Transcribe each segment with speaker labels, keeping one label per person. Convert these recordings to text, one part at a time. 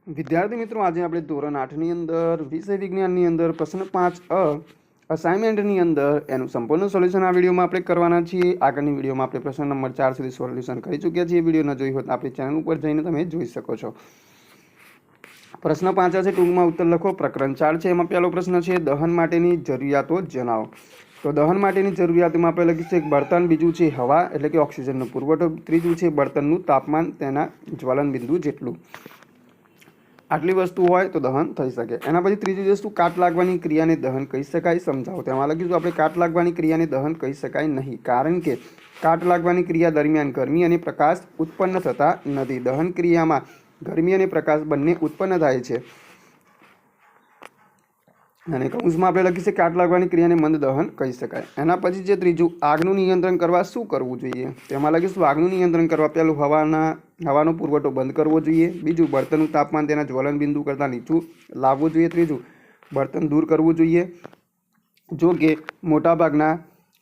Speaker 1: વિદ્યાર્થી મિત્રો, આજે આપણે ધોરણ 8ની અંદર વિષય વિજ્ઞાનની અંદર પ્રશ્ન 5 અસાઇનમેન્ટની અંદર એનું સંપૂર્ણ સોલ્યુશન આ વિડીયોમાં આપણે કરવાના છીએ. આગળની વિડીયોમાં આપણે પ્રશ્ન નંબર 4 સુધી સોલ્યુશન કરી ચૂક્યા છીએ. વિડીયો ન જોઈ હોય તો આપણી ચેનલ ઉપર જઈને તમે જોઈ શકો છો. પ્રશ્ન 5 છે, ટૂંકમાં ઉત્તર લખો. પ્રકરણ 4 છે, એમાં પહેલો પ્રશ્ન છે, દહન માટેની જરૂરિયાતો જણાવો. તો દહન માટેની જરૂરિયાતમાં આપણે લખીશું એક બળતણ, બીજું છે હવા એટલે કે ઓક્સિજનનો પુરવઠો, ત્રીજું છે બળતણનું તાપમાન તેના જ્વલન બિંદુ જેટલું. આટલી વસ્તુ હોય તો દહન થઈ શકે. એના પછી ત્રીજી વસ્તુ, કાટ લાગવાની ક્રિયાને દહન કહી શકાય, સમજાવો. તેમાં લખીશું આપણે કાટ લાગવાની ક્રિયાને દહન કહી શકાય નહીં, કારણ કે કાટ લાગવાની ક્રિયા દરમિયાન ગરમી અને પ્રકાશ ઉત્પન્ન થતા નથી. દહન ક્રિયામાં ગરમી અને પ્રકાશ બંને ઉત્પન્ન થાય છે. અને કૌંસમાં આપણે લખીશું કાટ લાગવાની ક્રિયાને મંદ દહન કહી શકાય. એના પછી જે ત્રીજું, આગનું નિયંત્રણ કરવા શું કરવું જોઈએ. તેમાં લખીશું આગનું નિયંત્રણ કરવા પહેલું હવાનો પુરવઠો બંધ કરવો જોઈએ, બીજું બળતણનું તાપમાન તેના જ્વલન બિંદુ કરતાં નીચું લાવવું જોઈએ, ત્રીજું બળતણ દૂર કરવું જોઈએ. જો કે મોટાભાગના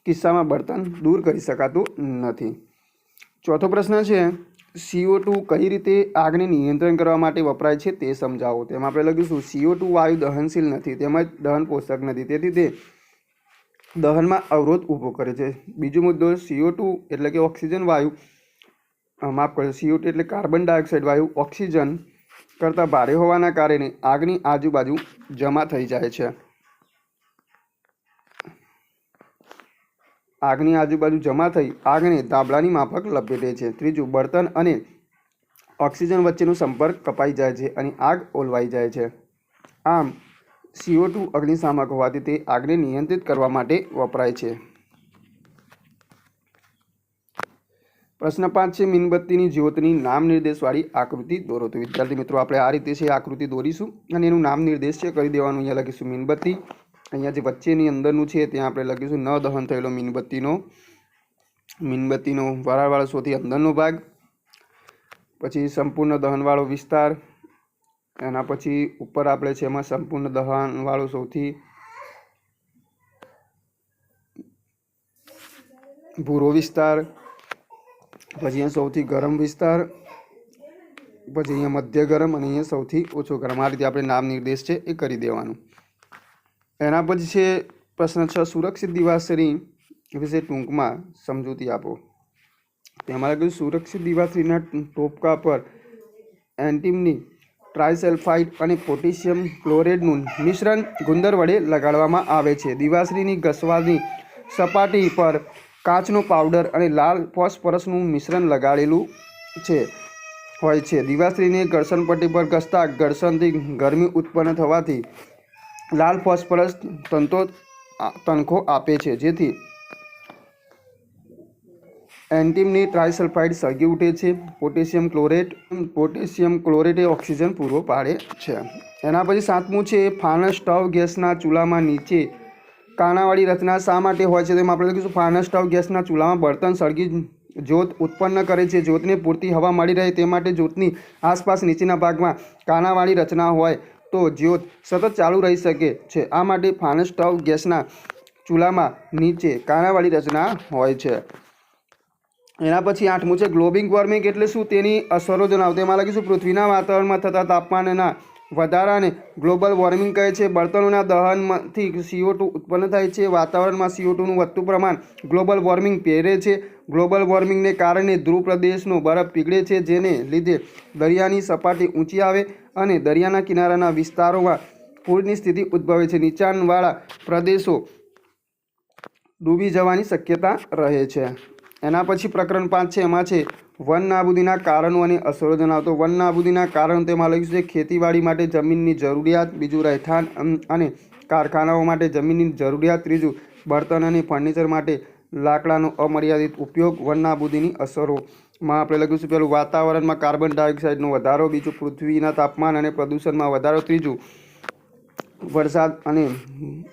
Speaker 1: કિસ્સામાં બળતણ દૂર કરી શકાતું નથી. ચોથો પ્રશ્ન છે, CO2 કઈ રીતે આગને નિયંત્રણ કરવા માટે વપરાય છે તે સમજાવો. તેમાં આપણે લખીશું CO2 વાયુ દહનશીલ નથી, તેમજ દહન પોષક નથી, તેથી તે દહનમાં અવરોધ ઊભો કરે છે. બીજો મુદ્દો, CO2 એટલે કે ઓક્સિજન વાયુ CO2 એટલે કાર્બન ડાયોક્સાઇડ વાયુ ઓક્સિજન કરતાં ભારે હોવાના કારણે આગની આજુબાજુ જમા થઈ જાય છે. આગની આજુબાજુ જમા થઈ આગને ધાબળાની માફક લપેટે છે. ત્રીજું, બળતણ અને ઓક્સિજન વચ્ચેનો સંપર્ક કપાઈ જાય છે અને આગ ઓલવાઈ જાય છે. આમ CO2 અગ્નિશામક હોવાથી તે આગને નિયંત્રિત કરવા માટે વપરાય છે. પ્રશ્ન 5 છે, મીણબત્તીની જ્યોતની નામ નિર્દેશવાળી આકૃતિ દોરો. તો વિદ્યાર્થી મિત્રો, આપણે આ રીતે છે આકૃતિ દોરીશું અને એનું નામ નિર્દેશ છે કરી દેવાનું. અહીંયા લખીશું મીણબત્તી. અહીંયા જે વચ્ચેની અંદરનું છે ત્યાં આપણે લખીશું ન દહન થયેલો મીણબત્તીનો વરાળવાળો સૌથી અંદરનો ભાગ, પછી સંપૂર્ણ દહનવાળો વિસ્તાર, એના પછી ઉપર આપણે છે એમાં સંપૂર્ણ દહનવાળો સૌથી ભૂરો વિસ્તાર, પછી અહીંયા સૌથી ગરમ વિસ્તાર, પછી અહીંયા મધ્ય ગરમ અને અહીંયા સૌથી ઓછો ગરમ. આ રીતે આપણે નામ નિર્દેશ છે એ કરી દેવાનું. એના પછી છે પ્રશ્ન 6, સુરક્ષિત દિવાસળી વિશે ટૂંકમાં સમજૂતી આપો. તેમાં લખ્યું, સુરક્ષિત દિવાસળીના ટોપકા પર એન્ટિમની ટ્રાયસલ્ફાઇડ અને પોટેશિયમ ક્લોરેટનું મિશ્રણ ગુંદર વડે લગાડવામાં આવે છે. દિવાસળીની ઘસવાની સપાટી પર કાચનો પાવડર અને લાલ ફોસ્ફરસનું મિશ્રણ લગાડેલું હોય છે. દિવાસળીને ઘર્ષણ પટ્ટી પર ઘસતા ઘર્ષણથી ગરમી ઉત્પન્ન થવાથી લાલ ફોસ્ફરસ તણખો આપે છે, જેથી એન્ટિમની ટ્રાયસલ્ફાઇડ સળગી ઉઠે છે. પોટેશિયમ ક્લોરેટ એ ઓક્સિજન પૂરો પાડે છે. એના પછી 7મું છે, ફાનસ સ્ટવ ગેસના ચૂલામાં નીચે કાણાવાળી રચના શા માટે હોય છે. તેમાં આપણે લખીશું ફાનસ સ્ટવ ગેસના ચૂલામાં બળતણ સળગી જ્યોત ઉત્પન્ન કરે છે. જ્યોતને પૂરતી હવા મળી રહે તે માટે જ્યોતની આસપાસ નીચેના ભાગમાં કાણાવાળી રચના હોય તો જ્યોત સતત ચાલુ રહી શકે છે. આ માટે ફાનસ સ્ટવ ગેસના ચૂલામાં નીચે કાણાવાળી રચના હોય છે. એના પછી 8મું છે, ગ્લોબલ વોર્મિંગ એટલે શું, તેની અસરો જણાવો. તેમાં લખીશું પૃથ્વીના વાતાવરણમાં થતા તાપમાનના વધારાને ગ્લોબલ વોર્મિંગ કહે છે. બળતણોના દહનથી CO2 ઉત્પન્ન થાય છે. વાતાવરણમાં CO2નું વધતું પ્રમાણ ગ્લોબલ વોર્મિંગ પ્રેરે છે. ગ્લોબલ વોર્મિંગને કારણે ધ્રુવ પ્રદેશનો બરફ પીગળે છે, જેને લીધે દરિયાની સપાટી ઊંચી આવે અને દરિયાના કિનારાના વિસ્તારોમાં પૂરની સ્થિતિ ઉદ્ભવે છે. નીચાણવાળા પ્રદેશો ડૂબી જવાની શક્યતા રહે છે. એના પછી પ્રકરણ 5 છે, એમાં છે વન નાબૂદીના કારણો અને અસરો જણાવતો. વન નાબૂદીના કારણો તેમાં લખ્યું છે ખેતીવાડી માટે જમીનની જરૂરિયાત, બીજું રહેઠાણ અને કારખાનાઓ માટે જમીનની જરૂરિયાત, ત્રીજું બળતણ અને ફર્નિચર માટે લાકડાનો અમર્યાદિત ઉપયોગ. વન નાબૂદીની અસરોમાં આપણે લખ્યું છે પેલું વાતાવરણમાં કાર્બન ડાયોક્સાઇડનો વધારો, બીજું પૃથ્વીના તાપમાન અને પ્રદૂષણમાં વધારો, ત્રીજું વરસાદ અને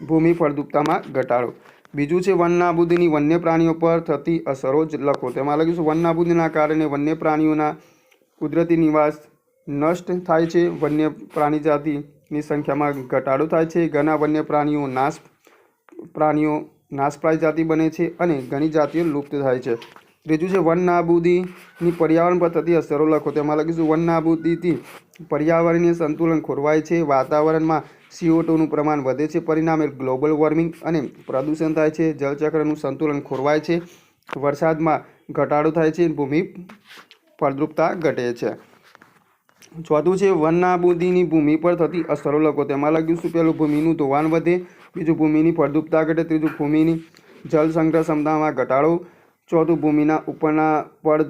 Speaker 1: ભૂમિ ફળદ્રુપતામાં ઘટાડો, બીજું છે વન નાબૂદીની વન્ય પ્રાણીઓ પર થતી અસરો જ લખો. તેમાં લખીશું વન નાબૂદીના કારણે વન્ય પ્રાણીઓના કુદરતી નિવાસ નષ્ટ થાય છે. વન્ય પ્રાણી જાતિની સંખ્યામાં ઘટાડો થાય છે. ઘણા વન્ય પ્રાણીઓ નાશપ્રાય જાતિ બને છે અને ઘણી જાતિઓ લુપ્ત થાય છે. ત્રીજું છે વન નાબૂદીની પર્યાવરણ પર થતી અસરો લખો. તેમાં લખીશું વન નાબૂદીથી પર્યાવરણીય સંતુલન ખોરવાય છે, વાતાવરણમાં CO2નું પ્રમાણ વધે છે, પરિણામે ગ્લોબલ વોર્મિંગ અને પ્રદૂષણ થાય છે, જળચક્રનું સંતુલન ખોરવાય છે, વરસાદમાં ઘટાડો થાય છે, ભૂમિ ફળદ્રુપતા ઘટે છે. ચોથું છે વન નાબૂદીની ભૂમિ પર થતી અસરો લખો. તેમાં લખીશું પહેલું ભૂમિનું ધોવાણ વધે, બીજું ભૂમિની ફળદ્રુપતા ઘટે, ત્રીજું ભૂમિની જળ સંગ્રહ ક્ષમતામાં ઘટાડો, ચોથું ભૂમિના ઉપરના પડ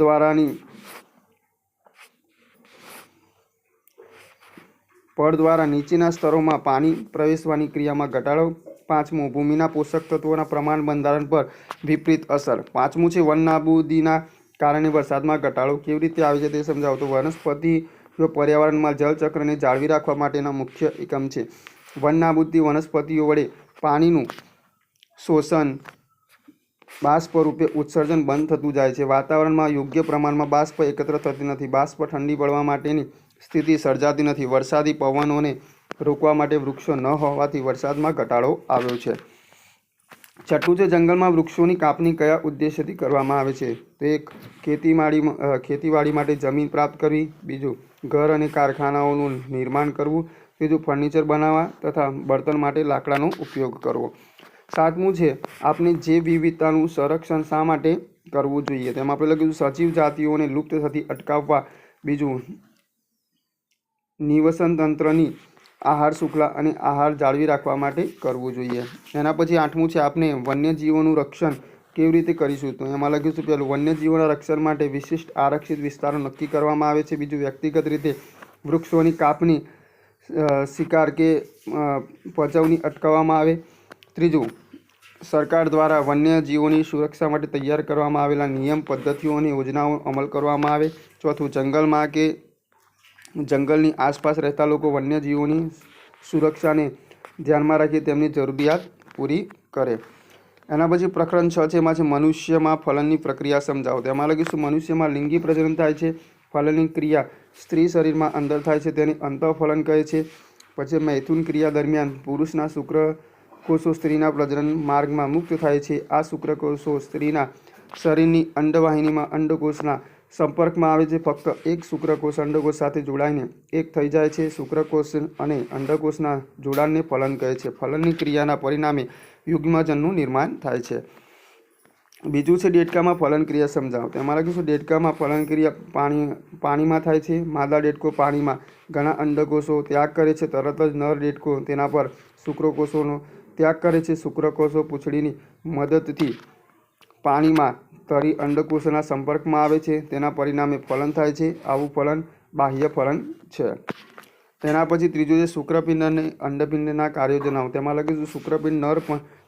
Speaker 1: દ્વારા નીચેના સ્તરોમાં પાણી પ્રવેશવાની ક્રિયામાં ઘટાડો, પાંચમું ભૂમિના પોષક તત્વોના પ્રમાણ બંધારણ પર વિપરીત અસર. પાંચમું છે વન નાબૂદીના કારણે વરસાદમાં ઘટાડો કેવી રીતે આવે છે તે સમજાવો. તો વનસ્પતિઓ પર્યાવરણમાં જળચક્રને જાળવી રાખવા માટેના મુખ્ય એકમ છે. વન નાબૂદી વનસ્પતિઓ વડે પાણીનું શોષણ બાષ્પ રૂપે ઉત્સર્જન બંધ થતું જાય છે. વાતાવરણમાં યોગ્ય પ્રમાણમાં બાષ્પ એકત્ર થતી નથી. બાષ્પ ઠંડી પડવા માટેની સ્થિતિ સર્જાતી નથી. વરસાદી પવનોને રોકવા માટે વૃક્ષો ન હોવાથી વરસાદમાં ઘટાડો આવ્યો છે. છઠ્ઠું છે જંગલમાં વૃક્ષોની કાપણી કયા ઉદ્દેશ્યથી કરવામાં આવે છે. તો એક ખેતીવાડી માટે જમીન પ્રાપ્ત કરવી, બીજું ઘર અને કારખાનાઓનું નિર્માણ કરવું, ત્રીજું ફર્નિચર બનાવવા તથા બળતણ માટે લાકડાનો ઉપયોગ કરવો. સાતમું છે આપણે જૈવ વિવિધતાનું સંરક્ષણ શા માટે કરવું જોઈએ. તેમાં આપણે લખીશું સજીવ જાતિઓને લુપ્ત થતી અટકાવવા, બીજું નિવસન તંત્રની આહાર શૃંખલા અને આહાર જાળવી રાખવા માટે કરવું જોઈએ. એના પછી આઠમું છે આપણે વન્યજીવોનું રક્ષણ કેવી રીતે કરીશું. તો એમાં લખીશું પહેલું વન્યજીવોના રક્ષણ માટે વિશિષ્ટ આરક્ષિત વિસ્તારો નક્કી કરવામાં આવે છે, બીજું વ્યક્તિગત રીતે વૃક્ષોની કાપણી, શિકાર કે પજવણી અટકાવવામાં આવે, ત્રીજું સરકાર દ્વારા વન્યજીવોની સુરક્ષા માટે તૈયાર કરવામાં આવેલા નિયમ, પદ્ધતિઓ અને યોજનાઓ અમલ કરવામાં આવે, ચોથું જંગલમાં કે જંગલની આસપાસ રહેતા લોકો વન્યજીવોની સુરક્ષાને ધ્યાનમાં રાખી તેમની જરૂરિયાત પૂરી કરે. એના પછી પ્રકરણ 6 છે એમાં છે મનુષ્યમાં ફલનની પ્રક્રિયા સમજાવો. તેમાં લખીશું મનુષ્યમાં લિંગી પ્રજનન થાય છે. ફલનની ક્રિયા સ્ત્રી શરીરમાં અંદર થાય છે, તેને અંતઃફલન કહે છે. પછી મૈથુન ક્રિયા દરમિયાન પુરુષના શુક્રકોષો સ્ત્રીના પ્રજનન માર્ગમાં મુક્ત થાય છે. આ શુક્રકોષો સ્ત્રીના શરીરની અંડવાહિનીમાં અંડકોષના સંપર્કમાં આવે છે. ફક્ત એક શુક્રકોષ અંડકોષ સાથે જોડાઈને એક થઈ જાય છે. શુક્રકોષ અને અંડકોષના જોડાણને ફલન કહે છે. ફલનની ક્રિયાના પરિણામે યુગ્મજનનું નિર્માણ થાય છે. બીજું છે દેડકામાં ફલન ક્રિયા સમજાવો. તેમાં લખીશું દેડકામાં ફલન ક્રિયા પાણીમાં થાય છે. માદા દેડકો પાણીમાં ઘણા અંડકોષો ત્યાગ કરે છે. તરત જ નર દેડકો તેના પર શુક્રકોષોનો ત્યાગ કરે છે. શુક્રકોષો પૂંછડીની મદદથી પાણીમાં તરી અંડકોષના સંપર્કમાં આવે છે. તેના પરિણામે ફલન થાય છે. આવું ફલન બાહ્ય ફલન છે. તેના પછી ત્રીજું છે શુક્રપિંડ અને અંડપિંડના કાર્યો જણાવો. તેમાં લખીશું શુક્રપિંડ નર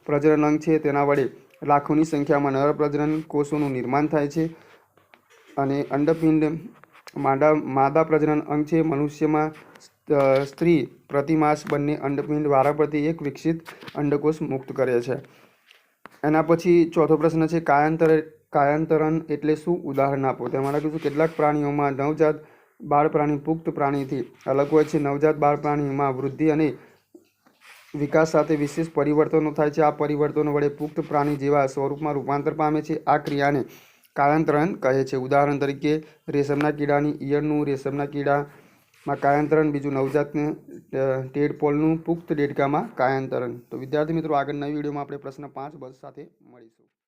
Speaker 1: પ્રજનન અંગ છે. તેના વડે લાખોની સંખ્યામાં નર પ્રજનન કોષોનું નિર્માણ થાય છે. અને અંડપિંડ માદા પ્રજનન અંગ છે. મનુષ્યમાં સ્ત્રી પ્રતિમાસ બંને અંડપિંડ વારાફરતી એક વિકસિત અંડકોષ મુક્ત કરે છે. એના પછી ચોથો પ્રશ્ન છે કાયાંતરણ એટલે શું, ઉદાહરણ આપો. તેમાં લખીશું કેટલાક પ્રાણીઓમાં નવજાત બાળ પ્રાણી પુખ્ત પ્રાણીથી અલગ હોય છે. નવજાત બાળ પ્રાણીમાં વૃદ્ધિ અને વિકાસ સાથે વિશેષ પરિવર્તનો થાય છે. આ પરિવર્તનો વડે પુખ્ત પ્રાણી જેવા સ્વરૂપમાં રૂપાંતર પામે છે. આ ક્રિયાને કાયાંતરણ કહે છે. ઉદાહરણ તરીકે રેશમના કીડાની ઈયળનું રેશમના કીડામાં કાયાંતરણ, બીજું નવજાતને ટેડપોલનું પુખ્ત દેડકામાં કાયાંતરણ. તો વિદ્યાર્થી મિત્રો આગળના વિડીયોમાં આપણે પ્રશ્ન 5 બસ સાથે મળીશું.